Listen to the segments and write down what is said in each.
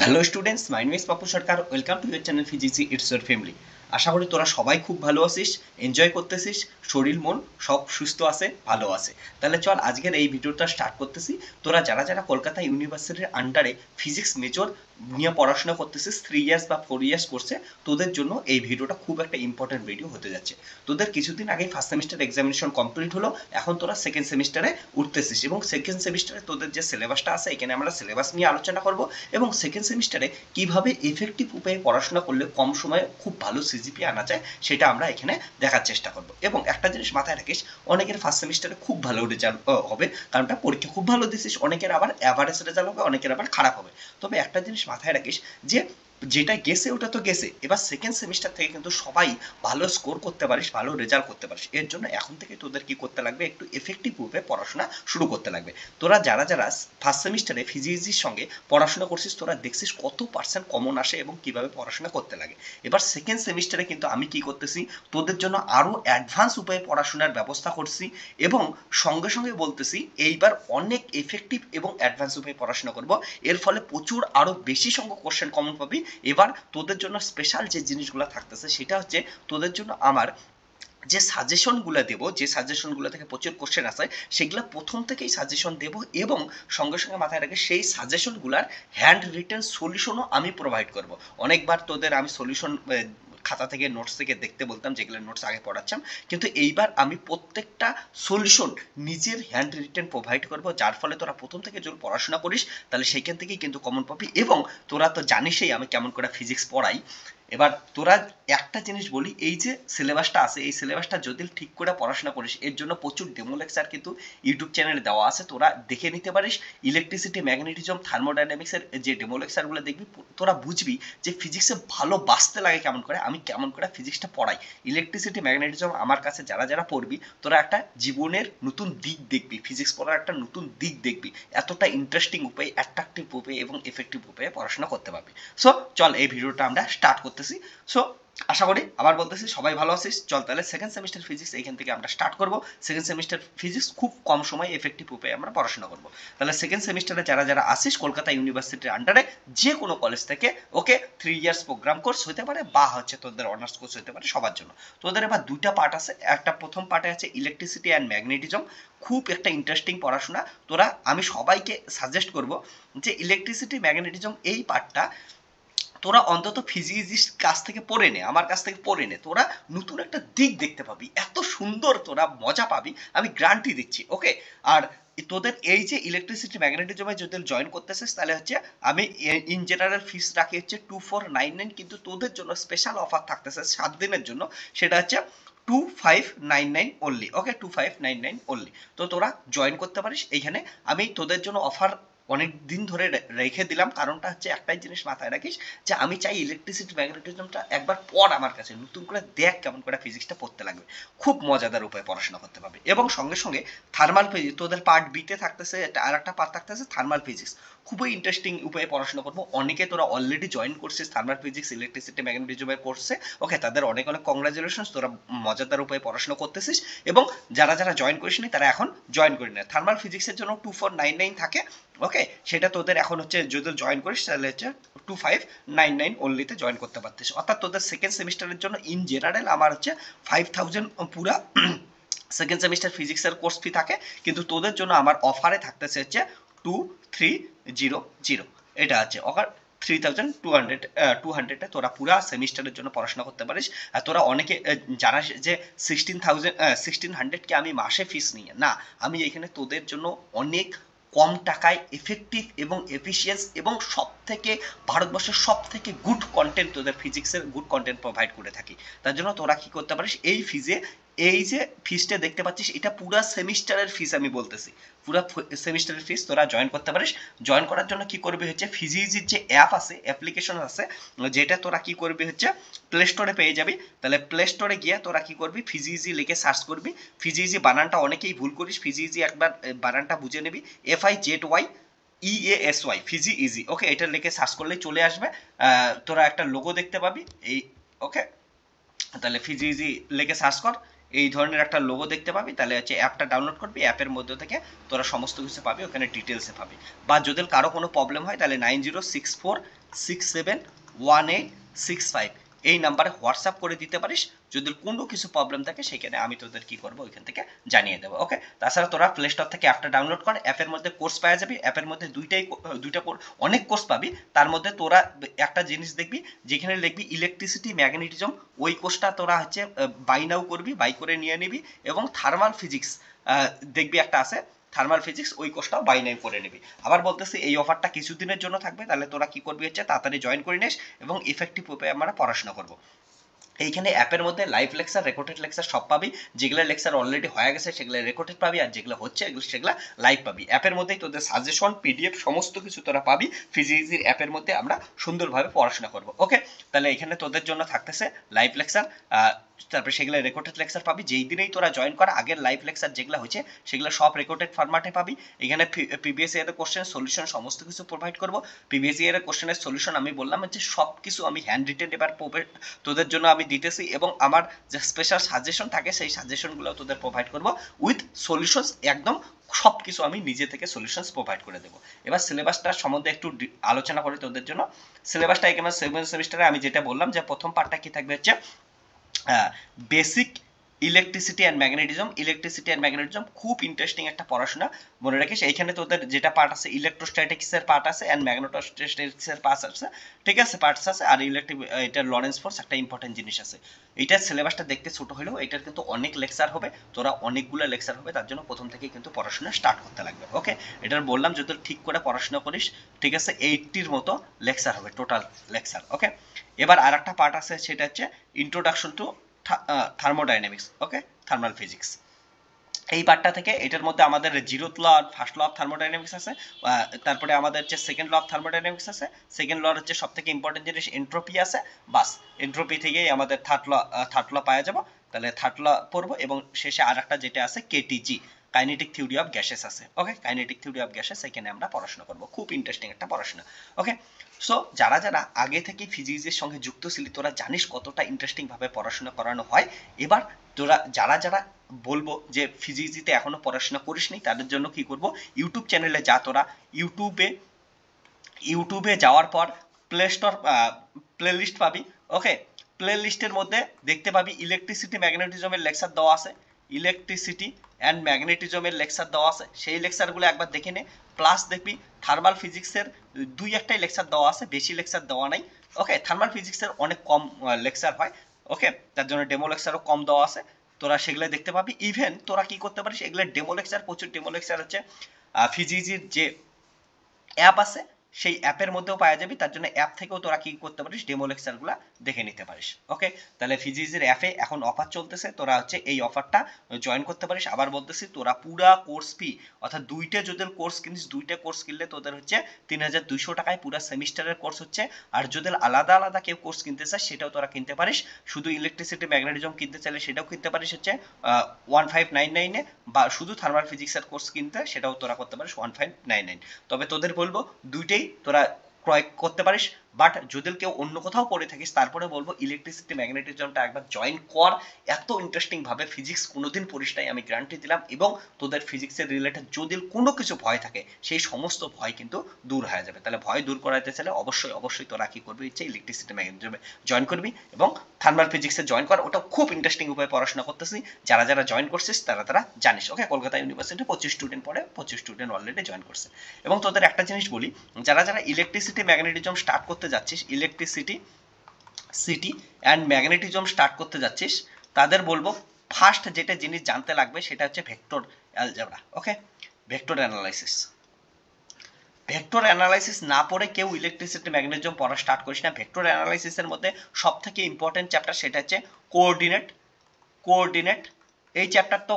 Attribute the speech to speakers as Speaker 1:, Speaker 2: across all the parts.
Speaker 1: Hello students, my name is Papu Sarkar. Welcome to your channel physics it's your family. আশা করি তোরা সবাই খুব ভালো আছিস, এনজয় করতেছিস, শরীর মন সব সুস্থ আছে, ভালো আছে। তাহলে চল আজকের এই ভিডিওটা স্টার্ট করতেছি। তোরা যারা যারা কলকাতা ইউনিভার্সিটির আন্ডারে ফিজিক্স মেজর নিয়ে পড়াশোনা করতেছিস 3 ইয়ার্স বা 4 ইয়ার্স কোর্সে, তোদের জন্য এই ভিডিওটা খুব একটা ইম্পর্টেন্ট ভিডিও হতে যাচ্ছে। তোদের কিছুদিন আগেই ফার্স্ট সেমিস্টার এক্সামিনেশন কমপ্লিট হলো, এখন তোরা সেকেন্ড সেমিস্টারে উঠতেছিস এবং সেকেন্ড সেমিস্টারে তোদের যে সিলেবাসটা আছে এখানে আমরা সিলেবাস নিয়ে আলোচনা করব এবং সেকেন্ড সেমিস্টারে কিভাবে এফেক্টিভ উপায়ে পড়াশোনা করলে কম সময়ে খুব ভালো সিজিপি আনা যায় সেটা আমরা এখানে দেখার চেষ্টা করব। এবং একটা জিনিস মাথায় রাখিস, অনেকের ফার্স্ট সেমিস্টারে খুব ভালো রেজাল্ট হবে, কারণটা পরীক্ষা খুব ভালো দিছিস, অনেকের আবার অ্যাভারেজ রেজাল্ট হবে, অনেকের আবার খারাপ হবে। তবে একটা জিনিস মাথায় রাখিস যে যেটা গেছে ওটা তো গেছে, এবার সেকেন্ড সেমিস্টার থেকে কিন্তু সবাই ভালো স্কোর করতে পারিস, ভালো রেজাল্ট করতে পারিস। এর জন্য এখন থেকে তোদের কি করতে লাগবে, একটু এফেক্টিভ রূপে পড়াশোনা শুরু করতে লাগবে। তোরা যারা যারা ফার্স্ট সেমিস্টারে ফিজিক্সের সঙ্গে পড়াশোনা করছিস, তোরা দেখছিস কত পার্সেন্ট কমন আসে এবং কিভাবে পড়াশোনা করতে লাগে। এবার সেকেন্ড সেমিস্টারে কিন্তু আমি কি করতেছি, তোদের জন্য আরও অ্যাডভান্স উপায়ে পড়াশোনার ব্যবস্থা করছি এবং সঙ্গে সঙ্গে বলতেছি এইবার অনেক এফেক্টিভ এবং অ্যাডভান্স উপায়ে পড়াশোনা করব। এর ফলে প্রচুর আরও বেশি সংখ্যক কোশ্চেন কমন পাবি। এবার তোদের জন্য স্পেশাল যে জিনিসগুলো থাকতেছে সেটা হচ্ছে তোদের জন্য আমার যে সাজেশনগুলো দেবো, যে সাজেশনগুলো থেকে প্রচুর কোশ্চেন আসে সেগুলো প্রথম থেকেই সাজেশন দেবো এবং সঙ্গে সঙ্গে মাথায় রাখে সেই সাজেশনগুলার হ্যান্ড রিটেন সলিউশনও আমি প্রোভাইড করব। অনেকবার তোদের আমি সলিউশন খাতা থেকে নোটস থেকে দেখতে বলতাম, যেগুলো নোটস আগে পড়াচ্ছিলাম, কিন্তু এইবার আমি প্রত্যেকটা সলিউশন নিজের হ্যান্ড রিটেন প্রোভাইড করব, যার ফলে তোরা প্রথম থেকে যদি পড়াশোনা করিস তাহলে সেইখান থেকেই কিন্তু কমন পাবি। এবং তোরা তো জানিসই আমি কেমন করে ফিজিক্স পড়াই। এবার তোরা একটা জিনিস বলি, এই যে সিলেবাসটা আছে এই সিলেবাসটা যদি ঠিক করে পড়াশোনা করিস, এর জন্য প্রচুর ডেমো লেকচার কিন্তু ইউটিউব চ্যানেলে দেওয়া আছে, তোরা দেখে নিতে পারিস। ইলেকট্রিসিটি, ম্যাগনেটিজম, থার্মোডাইনামিক্সের যে ডেমো লেকচারগুলো দেখবি, তোরা বুঝবি যে ফিজিক্সে ভালো বাঁচতে লাগে কেমন করে, আমি কেমন করে ফিজিক্সটা পড়াই। ইলেকট্রিসিটি, ম্যাগনেটিজম আমার কাছে যারা যারা পড়বি, তোরা একটা জীবনের নতুন দিক দেখবি, ফিজিক্স পড়ার একটা নতুন দিক দেখবি, এতটা ইন্টারেস্টিং উপায়ে, অ্যাট্রাকটিভ উপায়ে এবং এফেক্টিভ উপায়ে পড়াশোনা করতে পারবি। সো চল এই ভিডিওটা আমরা স্টার্ট করতেছি। সো আশা করি আবার বলতেছি সবাই ভালো আছিস। চল তাহলে সেকেন্ড সেমিস্টার ফিজিক্স এইখান থেকে আমরা স্টার্ট করব। সেকেন্ড সেমিস্টার ফিজিক্স খুব কম সময় এফেক্টিভ উপায়ে আমরা পড়াশোনা করব। তাহলে সেকেন্ড সেমিস্টারে যারা যারা আসিস কলকাতা ইউনিভার্সিটির আন্ডারে যে কোনো কলেজ থেকে, ওকে, 3 ইয়ার্স প্রোগ্রাম কোর্স হতে পারে বা হচ্ছে তোদের অনার্স কোর্স হতে পারে, সবার জন্য। তোদের এবার দুইটা পার্ট আছে। একটা প্রথম পার্টে আছে ইলেকট্রিসিটি অ্যান্ড ম্যাগনেটিজম, খুব একটা ইন্টারেস্টিং পড়াশোনা। তোরা আমি সবাইকে সাজেস্ট করব যে ইলেকট্রিসিটি ম্যাগনেটিজম এই পার্টটা তোরা অন্তত ফিজিক্স কাছ থেকে পড়ে নে, আমার কাছ থেকে পড়ে নে, তোরা নতুন একটা দিক দেখতে পাবি, এত সুন্দর তোরা মজা পাবি, আমি গ্যারান্টি দিচ্ছি। ওকে, আর তোদের এই যে ইলেকট্রিসিটি ম্যাগনেটিজমে যদি জয়েন করতেছিস তাহলে হচ্ছে আমি ইন জেনারেল ফিস রাখি হচ্ছে 2499, কিন্তু তোদের জন্য স্পেশাল অফার থাকতেছে 7 দিনের জন্য, সেটা হচ্ছে 2599 অনলি। ওকে, 2599 অনলি। তো তোরা জয়েন করতে পারিস এইখানে। আমি তোদের জন্য অফার অনেক দিন ধরে রেখে দিলাম, কারণটা হচ্ছে একটাই জিনিস মাথায় রাখিস যে আমি চাই ইলেকট্রিসিটি ম্যাগনেটিজমটা একবার পড় আমার কাছে, নতুন করে দেখ কেমন করে ফিজিক্সটা পড়তে লাগবে, খুব মজাদার উপায়ে পড়াশোনা করতে পারবে। এবং সঙ্গে সঙ্গে থার্মাল ফিজিক্স তোদের পার্ট বিতে থাকতেছে, আর একটা পার্ট থাকতেছে থার্মাল ফিজিক্স, খুবই ইন্টারেস্টিং উপায়ে পড়াশোনা করবো। অনেকে তোরা অলরেডি জয়েন করছিস থার্মাল ফিজিক্স, ইলেকট্রিসিটি ম্যাগনেটিজমের কোর্সে, ওকে, তাদের অনেক অনেক কংগ্রাচুলেশন, তোরা মজাদার উপায়ে পড়াশোনা করতেছিস। এবং যারা যারা জয়েন করিসনি তারা এখন জয়েন করে নেয়। থার্মাল ফিজিক্সের জন্য 2499 থাকে, ওকে, সেটা তোদের এখন হচ্ছে যদি জয়েন করিস তাহলে হচ্ছে 2599 অনলিতে জয়েন করতে পারতিস। অর্থাৎ তোদের সেকেন্ড সেমিস্টারের জন্য ইন জেনারেল আমার হচ্ছে 5000 পুরা সেকেন্ড সেমিস্টার ফিজিক্সের কোর্স ফি থাকে, কিন্তু তোদের জন্য আমার অফারে থাকতেছে হচ্ছে 2300, এটা আছে অফার। 3200 তোরা পুরা সেমিস্টারের জন্য পড়াশোনা করতে পারিস। আর তোরা অনেকে জানাস যে 1600 আমি মাসে ফিস নিই না, আমি এখানে তোদের জন্য অনেক কম টাকায় এফেক্টিভ এবং এফিসিয়েন্স এবং সব থেকে ভারতবর্ষের সব থেকে গুড কন্টেন্ট, তোদের ফিজিক্সের গুড কন্টেন্ট প্রোভাইড করে থাকি। তার জন্য তোরা কি করতে পারিস, এই ফিজে, এই যে ফিসটা দেখতে পাচ্ছিস এটা পুরা সেমিস্টারের ফিস, আমি বলতেছি পুরা সেমিস্টারের ফিস, তোরা জয়েন করতে পারিস। জয়েন করার জন্য কি করবি হচ্ছে ফিজিক্সের যে অ্যাপ আছে, অ্যাপ্লিকেশন আছে, যেটা তোরা কি করবি হচ্ছে প্লে স্টোরে পেয়ে যাবি। তাহলে প্লে স্টোরে গিয়ে তোরা কি করবি ফিজিক্সি লিখে সার্চ করবি। ফিজিক্সি বানানটা অনেকেই ভুল করিস, ফিজিক্সি একবার বানানটা বুঝে নিবি, FIZY EASY, ফিজি ইজি। ওকে, এটা লিখে সার্চ করলেই চলে আসবে। তোরা একটা লোগো দেখতে পাবি এই, ওকে, তাহলে ফিজিক্সি লিখে সার্চ কর, এই ধরনের একটা লোগো দেখতে পাবি, তাহলে হচ্ছে অ্যাপটা ডাউনলোড করবি, অ্যাপের মধ্যে থেকে তোরা সমস্ত কিছু পাবি, ওখানে ডিটেলসে পাবি। বা যদি কারো কোনো প্রবলেম হয় তাহলে 9064671865 এই নাম্বারে হোয়াটসঅ্যাপ করে দিতে পারিস। যদি কোনো কিছু প্রবলেম থাকে সেখানে আমি তোদের কি করবো ওইখান থেকে জানিয়ে দেবো। ওকে, তাছাড়া তোরা প্লে স্টোর থেকে অ্যাপটা ডাউনলোড কর, অ্যাপের মধ্যে কোর্স পাওয়া যাবে, অ্যাপের মধ্যে দুইটা অনেক কোর্স পাবি। তার মধ্যে তোরা একটা জিনিস দেখবি যেখানে লিখবি ইলেকট্রিসিটি ম্যাগনেটিজম, ওই কোর্সটা তোরা হচ্ছে বাই নাও করবি, বাই করে নিয়ে নিবি। এবং থার্মাল ফিজিক্স দেখবি একটা আছে, থার্মাল ফিজিক্স, ওই কোর্সটাও বাই নাও করে নিবি। আবার বলতেছি এই অফারটা কিছুদিনের জন্য থাকবে, তাহলে তোরা কি করবি হচ্ছে তাড়াতাড়ি জয়েন করে নিস এবং ইফেক্টিভ উপায়ে আমরা পড়াশোনা করবো। এইখানে অ্যাপের মধ্যে লাইভ লেকচার, রেকর্ডেড লেকচার সব পাবি। যেগুলো লেকচার অলরেডি হয়ে গেছে সেগুলো রেকর্ডেড পাবি, আর যেগুলো হচ্ছে সেগুলো লাইভ পাবি। অ্যাপের মধ্যেই তোদের সাজেশন, পিডিএফ সমস্ত কিছু তোরা পাবি। ফিজিক্সের অ্যাপের মধ্যে আমরা সুন্দরভাবে পড়াশোনা করব। ওকে, তাহলে এখানে তোদের জন্য থাকতেছে লাইভ লেকচার, তারপরে সেগুলো রেকর্ডেড লেকচার পাবি। যেই দিনেই তোরা জয়েন করা আগের লাইভ লেকচার যেগুলো হয়েছে সেগুলো সব রেকর্ডেড ফরম্যাটে পাবি। এখানে প্রিভিয়াস ইয়ারের কোশ্চেন সলিউশন সমস্ত কিছু প্রোভাইড করব। প্রিভিয়াস ইয়ারের কোশ্চেনের সলিউশন আমি বললাম যে সব কিছু আমি হ্যান্ড রিটেন এবার তোদের জন্য আমি দিতেছি, এবং আমার যে স্পেশাল সাজেশন থাকে সেই সাজেশনগুলো তোদের প্রোভাইড করব উইথ সলিউশনস। একদম সব কিছু আমি নিজে থেকে সলিউশনস প্রোভাইড করে দেবো। এবার সিলেবাসটার সম্বন্ধে একটু আলোচনা করি তোদের জন্য। সিলেবাসটা এখানে সেকেন্ড সেমিস্টারে আমি যেটা বললাম যে প্রথম পার্টটা কি থাকবে হচ্ছে basic electricity and magnetism. Electricity and magnetism খুব ইন্টারেস্টিং একটা পড়াশোনা, মনে রাখিস। এইখানে তোদের যেটা পার্ট আছে ইলেকট্রোস্ট্যাটিক্সের পার্ট আছে অ্যান্ড ম্যাগনেটোস্ট্যাটিক্সের পার্ট আছে, ঠিক আছে, পার্টস আছে। আর ইলেকট্রিক এটা লরেন্স ফোর্স একটা ইম্পর্টেন্ট জিনিস আছে। এইটার সিলেবাসটা দেখতে ছোট হলেও এটার কিন্তু অনেক লেকচার হবে, তোরা অনেকগুলো লেকচার হবে, তার জন্য প্রথম থেকেই কিন্তু পড়াশোনা স্টার্ট করতে লাগবে। ওকে, এটার বললাম যদি ঠিক করে পড়াশোনা করিস, ঠিক আছে, 80-র মতো লেকচার হবে টোটাল লেকচার। ওকে, এবার আর একটা পার্ট আছে, সেটা হচ্ছে introduction to thermodynamics. Okay, thermal physics. এই পার্টটা থেকে এটার মধ্যে আমাদের জিরোথ ল আর ফার্স্ট ল অফ থার্মোডাইনামিক্স আছে, তারপরে আমাদের হচ্ছে সেকেন্ড ল অফ থার্মোডাইনামিক্স আছে। সেকেন্ড ল হচ্ছে সব থেকে ইম্পর্টেন্ট জিনিস এন্ট্রপি আছে, বাস এন্ট্রপি থেকেই আমাদের থার্ড ল পাওয়া যাবো। তাহলে থার্ড ল পড়বো, এবং শেষে আর একটা যেটা আছে কেটিজি, কাইনেটিক থিওরি অফ গ্যাসেস আছে। ওকে, কাইনেটিক থিওরি অফ গ্যাসেস এখানে আমরা পড়াশোনা করবো, খুব ইন্টারেস্টিং একটা পড়াশোনা। ওকে, সো যারা যারা আগে থেকে ফিজিক্সের সঙ্গে যুক্ত ছিলি তোরা জানিস কতটা ইন্টারেস্টিং ভাবে পড়াশোনা করানো হয়। এবার তোরা যারা যারা বলবো যে ফিজিক্সিতে এখনো পড়াশোনা করিসনি, তাদের জন্য কি করব, ইউটিউব চ্যানেলে যা, তোরা ইউটিউবে যাওয়ার পর প্লে স্টোর প্লেলিস্ট পাবি। ওকে, প্লে লিস্টের মধ্যে দেখতে পাবি ইলেকট্রিসিটি ম্যাগনেটিজমের লেকচার দেওয়া আছে, ইলেকট্রিসিটি অ্যান্ড ম্যাগনেটিজমের লেকচার দেওয়া আছে, সেই লেকচারগুলো একবার দেখে নে। প্লাস দেখবি থার্মাল ফিজিক্সের দুই একটাই লেকচার দেওয়া আছে, বেশি লেকচার দেওয়া নাই। ওকে, থার্মাল ফিজিক্সের অনেক কম লেকচার হয়, ওকে, তার জন্য ডেমো লেকচারও কম দেওয়া আছে, তোরা সেগুলো দেখতে পাবি। ইভেন তোরা কি করতে পারিস, এগুলো ডেমো লেকচার, প্রচুর ডেমো লেকচার হচ্ছে ফিজিক্সের যে অ্যাপ আছে সেই অ্যাপের মধ্যেও পাওয়া যাবে, তার জন্য অ্যাপ থেকেও তোরা কি করতে পারিস, ডেমো লেকচারগুলো দেখে নিতে পারিস। ওকে, তাহলে ফিজিক্সের অ্যাপে এখন অফার চলতেছে, তোরা হচ্ছে এই অফারটা জয়েন করতে পারিস। আবার বলতেছি তোরা পুরা কোর্স ফি, অর্থাৎ দুইটা যদি কোর্স কিনিস, দুইটা কোর্স কিনলে তোদের হচ্ছে 3200 টাকায় পুরা সেমিস্টারের কোর্স হচ্ছে। আর যদি আলাদা আলাদা কেউ কোর্স কিনতে চায় সেটাও তোরা কিনতে পারিস। শুধু ইলেকট্রিসিটি ম্যাগনেটিজম কিনতে চাইলে সেটাও কিনতে পারিস হচ্ছে 1599-এ, বা শুধু থার্মাল ফিজিক্সের কোর্স কিনতে সেটাও তোরা করতে পারিস 1599। তবে তোদের বলবো দুইটাই তোরা ক্রয় করতে পারিস, বাট যদি কেউ অন্য কোথাও পড়ে থাকিস তারপরে বলবো ইলেকট্রিসিটি ম্যাগনেটিজমটা একবার জয়েন কর। এত ইন্টারেস্টিং ভাবে ফিজিক্স কোনোদিন পড়িস নাই, আমি গ্যারান্টি দিলাম। এবং তোদের ফিজিক্সের রিলেটেড যদি কোনো কিছু ভয় থাকে সেই সমস্ত ভয় কিন্তু দূর হয়ে যাবে। তাহলে ভয় দূর করাতে চাইলে অবশ্যই অবশ্যই তোরা কি করবি, ইচ্ছে ইলেকট্রিসিটি ম্যাগনেটিজমে জয়েন করবি এবং থার্মাল ফিজিক্সে জয়েন কর। ওটা খুব ইন্টারেস্টিং উপায়ে পড়াশোনা করতেছি, যারা যারা জয়েন করছিস তারা তারা জানিস। ওকে, কলকাতা ইউনিভার্সিটি 25 স্টুডেন্ট পড়ে, 25 স্টুডেন্ট অলরেডি জয়েন করছে। এবং তোদের একটা জিনিস বলি, যারা যারা ইলেকট্রিসিটি ম্যাগনেটিজম স্টার্ট করতে যাচ্ছিস, সিটি অ্যান্ড ম্যাগনেটিজম স্টার্ট করতে যাচ্ছিস, তাদের বলবো ফার্স্ট যেটা জিনিস জানতে লাগবে সেটা হচ্ছে ভেক্টর অ্যালজেব্রা। ওকে, ভেক্টর অ্যানালাইসিস। ভেক্টর অ্যানালাইসিস না পড়ে কেউ ইলেকট্রিসিটি ম্যাগনেটিজম পড়া স্টার্ট করিস না। ভেক্টর অ্যানালাইসিসের মধ্যে সব থেকে ইম্পর্টেন্ট চ্যাপ্টার সেটা হচ্ছে কোঅর্ডিনেট। এই চ্যাপ্টার তো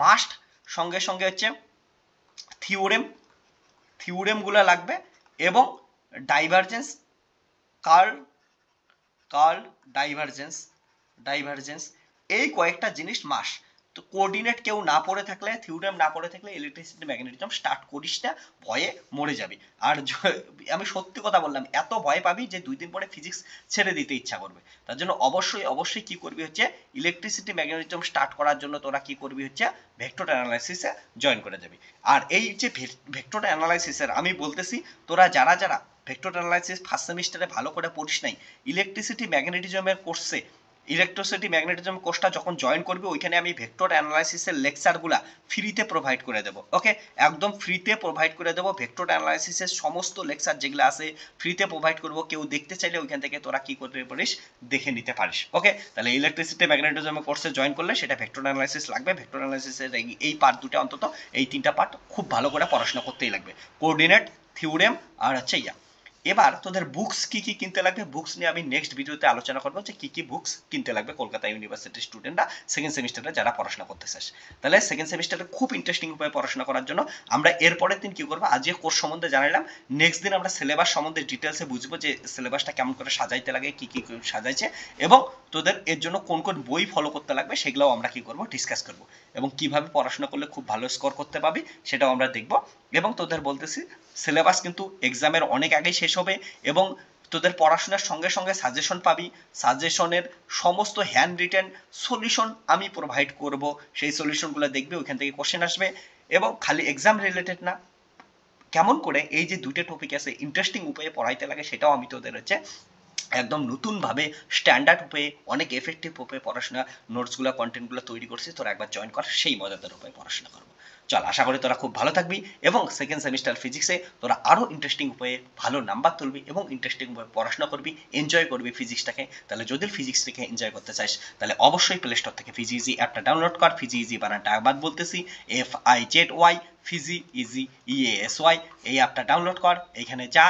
Speaker 1: মাস্ট, সঙ্গে সঙ্গে হচ্ছে থিওরেমগুলো লাগবে, এবং ডাইভারজেন্স, কার্ল ডাইভারজেন্স এই কয়েকটা জিনিস মাস্ট। তো কোঅর্ডিনেট কেউ না পড়ে থাকলে, থিওরেম না পড়ে থাকলে ইলেকট্রিসিটি ম্যাগনেটিজম স্টার্ট করিস না, ভয়ে মরে যাবি। আর আমি সত্যি কথা বললাম, এত ভয় পাবি যে 2 দিন পরে ফিজিক্স ছেড়ে দিতে ইচ্ছা করবে। তার জন্য অবশ্যই কি করবি হচ্ছে, ইলেকট্রিসিটি ম্যাগনেটিজম স্টার্ট করার জন্য তোরা কি করবি হচ্ছে, ভেক্টর অ্যানালাইসিসে জয়েন করে যাবি। আর এই যে ভেক্টর অ্যানালাইসিসের আমি বলতেছি, তোরা যারা ভেক্টর অ্যানালাইসিস ফার্স্ট সেমিস্টারে ভালো করে পড়িস নাই, ইলেকট্রিসিটি ম্যাগনেটিজমের কোর্সে, ইলেকট্রিসিটি ম্যাগনেটিজম কোর্সটা যখন জয়েন করবে, ওইখানে আমি ভেক্টর অ্যানালাইসিসের লেকচারগুলা ফ্রিতে প্রোভাইড করে দেবো। ওকে, একদম ফ্রিতে প্রোভাইড করে দেবো। ভেক্টর অ্যানালাইসিসের সমস্ত লেকচার যেগুলো আছে ফ্রিতে প্রোভাইড করবো। কেউ দেখতে চাইলে ওইখান থেকে তোরা কি করতে পারিস, দেখে নিতে পারিস। ওকে, তাহলে ইলেকট্রিসিটি ম্যাগনেটিজম কোর্সে জয়েন করলে সেটা ভেক্টর অ্যানালাইসিস লাগবে। ভেক্টর অ্যানালাইসিসের এই পার্ট দুটো, অন্তত এই 3টা পার্ট খুব ভালো করে পড়াশোনা করতেই লাগবে, কোঅর্ডিনেট, থিওরেম আর হচ্ছে এবার তোদের বুকস কি কি কিনতে লাগবে, বুকস নিয়ে আমি নেক্সট ভিডিওতে আলোচনা করবো যে কি কি বুকস কিনতে লাগবে কলকাতা ইউনিভার্সিটির স্টুডেন্টরা সেকেন্ড সেমিস্টারে যারা পড়াশোনা করতে চাস। তাহলে সেকেন্ড সেমিস্টারে খুব ইন্টারেস্টিং উপায়ে পড়াশোনা করার জন্য আমরা এরপরের দিন কি করবো, আজকে কোর্স সম্বন্ধে জানালাম, নেক্সট দিন আমরা সিলেবাস সম্বন্ধে ডিটেলসে বুঝবো যে সিলেবাসটা কেমন করে সাজাইতে লাগে, কি কি সাজাইছে, এবং তোদের এর জন্য কোন কোন বই ফলো করতে লাগবে সেগুলোও আমরা কি করবো, ডিসকাস করবো, এবং কিভাবে পড়াশোনা করলে খুব ভালো স্কোর করতে পারবি সেটাও আমরা দেখবো। এবং তোদের বলতেছি, সিলেবাস কিন্তু এক্সামের অনেক আগেই শেষ হবে, এবং তোদের পড়াশোনার সঙ্গে সঙ্গে সাজেশন পাবি। সাজেশনের সমস্ত হ্যান্ড রিটেন সলিউশন আমি প্রোভাইড করব, সেই সলিউশনগুলো দেখবি, ওইখান থেকে কোশ্চেন আসবে। এবং খালি এক্সাম রিলেটেড না, কেমন করে এই যে 2টা টপিক আছে ইন্টারেস্টিং উপায়ে পড়াইতে লাগে সেটাও আমি তোদের হচ্ছে একদম নতুনভাবে স্ট্যান্ডার্ড উপায়ে, অনেক এফেক্টিভ উপায়ে পড়াশোনা নোটসগুলো, কন্টেন্টগুলো তৈরি করছি। তোরা একবার জয়েন কর, সেই মজাদার উপায়ে পড়াশোনা করবো। চল, আশা করি তোরা খুব ভালো থাকবি, এবং সেকেন্ড সেমিস্টার ফিজিক্সে তোরা আরও ইন্টারেস্টিং উপায়ে ভালো নাম্বার তুলবি, এবং ইন্টারেস্টিং উপায়ে পড়াশোনা করবি, এনজয় করবি ফিজিক্সটাকে। তাহলে যদি ফিজিক্সটাকে এনজয় করতে চাস, তাহলে অবশ্যই প্লে স্টোর থেকে ফিজি ইজি অ্যাপটা ডাউনলোড কর। ফিজি ইজি বানানটা একবার বলতেছি, FIZY, ফিজি ইজি EASY, এই অ্যাপটা ডাউনলোড কর। এইখানে যা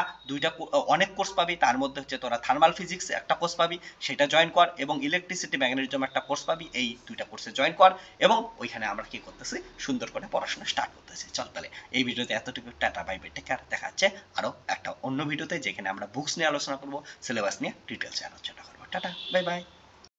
Speaker 1: অনেক কোর্স পাবি, তার মধ্যে হচ্ছে তোরা থার্মাল ফিজিক্স একটা কোর্স পাবি, সেটা জয়েন কর, এবং ইলেকট্রিসিটি ম্যাগনেটিজম একটা কোর্স পাবি, এই 2টা কোর্সে জয়েন কর। এবং ওইখানে আমরা কি করতেছি, সুন্দর করে পড়াশোনা স্টার্ট করতেছি। চল, তাহলে এই ভিডিওতে এতটুকু, tata, bye bye, take care. দেখা যাচ্ছে আরো একটা অন্য ভিডিওতে, যেখানে আমরা বুকস নিয়ে আলোচনা করবো, সিলেবাস নিয়ে ডিটেলসে আলোচনা করবো। Tata, bye by.